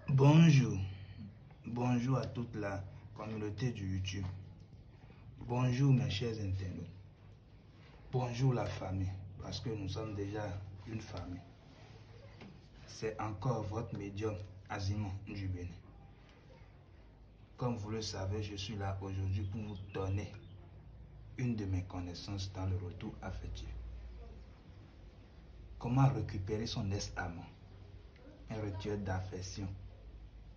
Bonjour, bonjour à toute la communauté du YouTube. Bonjour mes chers internautes. Bonjour la famille, parce que nous sommes déjà une famille. C'est encore votre médium Azimon du Bénin. Comme vous le savez, je suis là aujourd'hui pour vous donner une de mes connaissances dans le retour affectif. Comment récupérer son ex-amant, un rituel d'affection,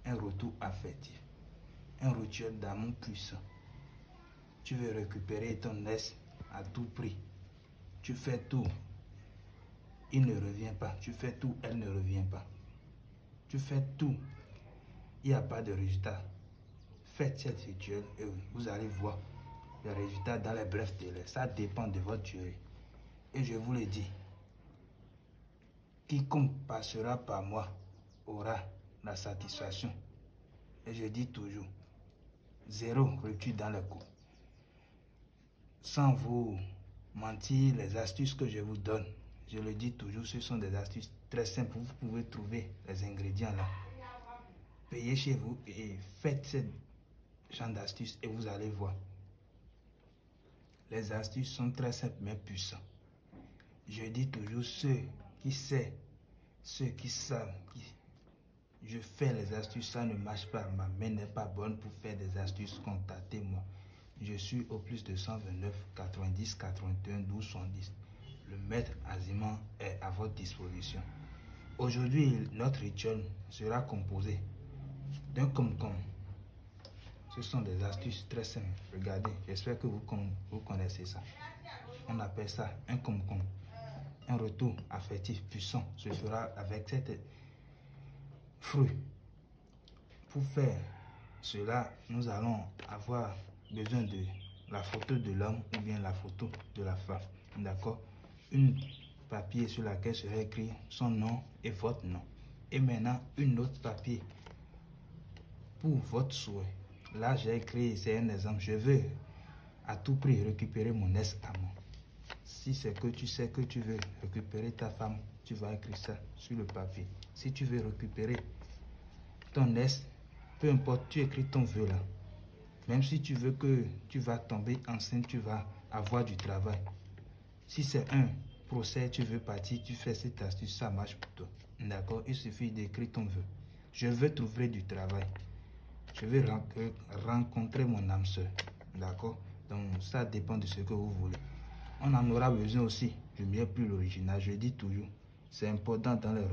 un retour affectif, un rituel d'amour puissant. Tu veux récupérer ton ex à tout prix. Tu fais tout, il ne revient pas. Tu fais tout, elle ne revient pas. Tu fais tout, il n'y a pas de résultat. Faites cette rituel et vous allez voir le résultat dans les brefs délais. Ça dépend de votre durée. Et je vous le dis, quiconque passera par moi aura la satisfaction. Et je dis toujours, zéro rupture dans le couple. Sans vous mentir, les astuces que je vous donne, je le dis toujours, ce sont des astuces très simples. Vous pouvez trouver les ingrédients là. Payez chez vous et faites ce genre d'astuces et vous allez voir. Les astuces sont très simples mais puissantes. Je dis toujours, ceux qui savent, je fais les astuces, ça ne marche pas. Ma main n'est pas bonne pour faire des astuces, contactez-moi. Je suis au plus de 129 90 81 12 70. Le maître Azimon est à votre disposition. Aujourd'hui, notre rituel sera composé d'un concombre. Ce sont des astuces très simples. Regardez, j'espère que vous connaissez ça. On appelle ça un concombre. Un retour affectif puissant se fera avec cet fruit. Pour faire cela, nous allons avoir besoin de la photo de l'homme ou bien la photo de la femme. D'accord? Un papier sur laquelle serait écrit son nom et votre nom. Et maintenant, une autre papier pour votre souhait. Là, j'ai écrit, c'est un exemple. Je veux à tout prix récupérer mon ex-amant. Si c'est que tu sais que tu veux récupérer ta femme, tu vas écrire ça sur le papier. Si tu veux récupérer ton ex, peu importe, tu écris ton vœu là. Même si tu veux que tu vas tomber enceinte, tu vas avoir du travail. Si c'est un procès, tu veux partir, tu fais cette astuce, ça marche pour toi. D'accord? Il suffit d'écrire ton vœu. Je veux trouver du travail. Je veux rencontrer mon âme sœur. D'accord? Donc ça dépend de ce que vous voulez. On en aura besoin aussi du mieux plus l'original. Je dis toujours, c'est important dans les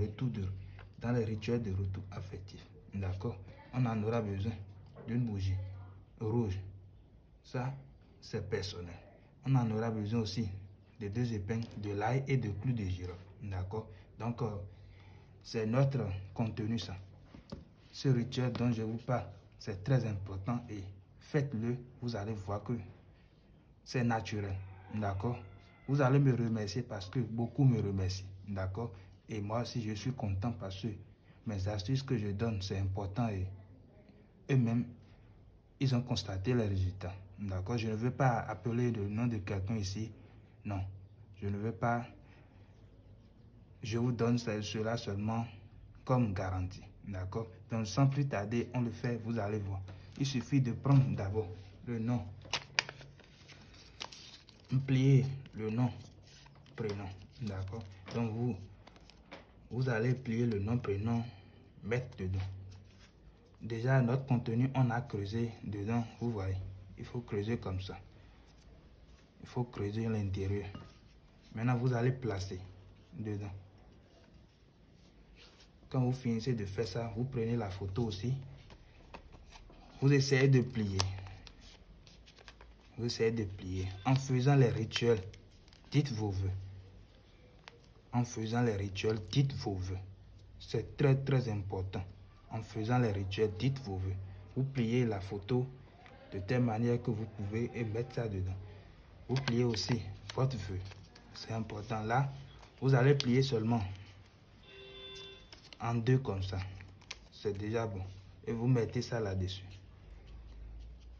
rituels de retour affectif. D'accord? On en aura besoin d'une bougie rouge. Ça, c'est personnel. On en aura besoin aussi de 2 épingles, de l'ail et de clous de girofle. D'accord? Donc, c'est notre contenu, ça. Ce rituel dont je vous parle, c'est très important et faites-le, vous allez voir que c'est naturel. D'accord? Vous allez me remercier parce que beaucoup me remercient. D'accord? Et moi aussi, je suis content parce que mes astuces que je donne, c'est important et eux-mêmes, ils ont constaté les résultats. D'accord? Je ne veux pas appeler le nom de quelqu'un ici. Non. Je ne veux pas. Je vous donne cela seulement comme garantie. D'accord? Donc, sans plus tarder, on le fait, vous allez voir. Il suffit de prendre d'abord le nom. Plier le nom, prénom. D'accord? Donc, vous allez plier le nom, prénom, mettre dedans. Déjà, notre contenu, on a creusé dedans, vous voyez. Il faut creuser comme ça. Il faut creuser l'intérieur. Maintenant, vous allez placer dedans. Quand vous finissez de faire ça, vous prenez la photo aussi. Vous essayez de plier. Vous essayez de plier. En faisant les rituels, dites vos vœux. En faisant les rituels, dites vos vœux. C'est très très important. En faisant les rituels, dites vos vœux. Vous pliez la photo de telle manière que vous pouvez et mettre ça dedans. Vous pliez aussi votre vœu. C'est important. Là, vous allez plier seulement en 2 comme ça. C'est déjà bon. Et vous mettez ça là-dessus.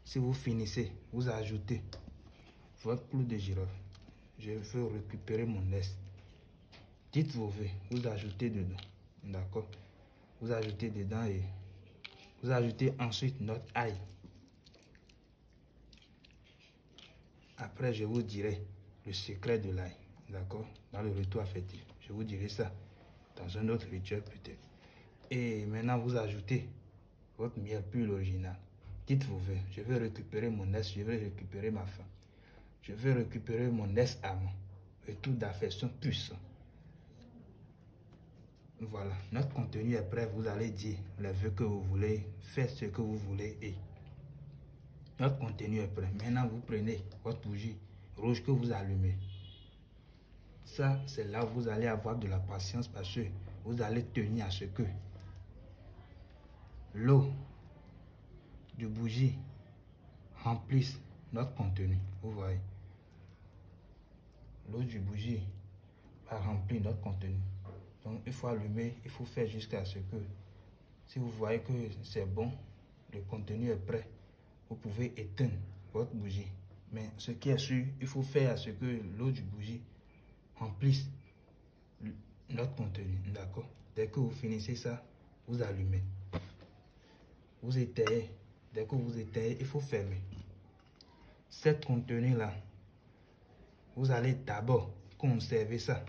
Si vous finissez, vous ajoutez votre clou de girofle. Je veux récupérer mon ex. Dites vos vœux. Vous ajoutez dedans. D'accord? Vous ajoutez dedans et Vous ajoutez ensuite notre ail. Après, je vous dirai le secret de l'ail, d'accord? Dans le retour affectif. Je vous dirai ça dans un autre rituel peut-être. Et maintenant, vous ajoutez votre miel pur original. Dites vos vœux. Je veux récupérer mon est, je veux récupérer ma femme. Je veux récupérer mon est amant. Et tout d'affection puissant. Voilà, notre contenu est prêt. Vous allez dire les vœux que vous voulez, faites ce que vous voulez et notre contenu est prêt. Maintenant, vous prenez votre bougie rouge que vous allumez. Ça, c'est là où vous allez avoir de la patience parce que vous allez tenir à ce que l'eau du bougie remplisse notre contenu. Vous voyez, l'eau du bougie va remplir notre contenu. Donc, il faut allumer, il faut faire jusqu'à ce que, si vous voyez que c'est bon, le contenu est prêt, vous pouvez éteindre votre bougie. Mais ce qui est sûr, il faut faire à ce que l'eau du bougie remplisse notre contenu. D'accord? Dès que vous finissez ça, vous allumez. Vous éteignez. Dès que vous éteignez, il faut fermer. Cette contenu-là, vous allez d'abord conserver ça.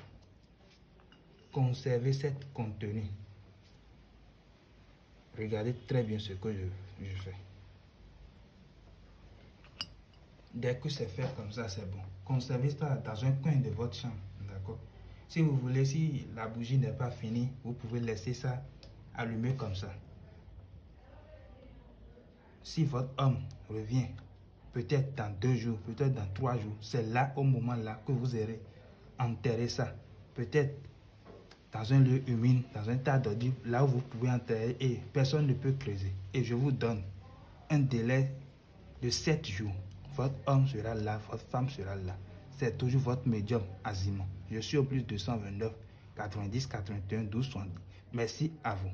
Conservez cette contenu. Regardez très bien ce que je fais. Dès que c'est fait comme ça, c'est bon. Conservez ça dans un coin de votre chambre. D'accord? Si vous voulez, si la bougie n'est pas finie, vous pouvez laisser ça allumé comme ça. Si votre homme revient, peut-être dans 2 jours, peut-être dans 3 jours, c'est là, au moment là, que vous aurez enterré ça. Peut-être dans un lieu humide, dans un tas d'ordures, là où vous pouvez enterrer et personne ne peut creuser. Et je vous donne un délai de 7 jours. Votre homme sera là, votre femme sera là. C'est toujours votre médium, Azimon. Je suis au plus 229 90 81 12 70. Merci à vous.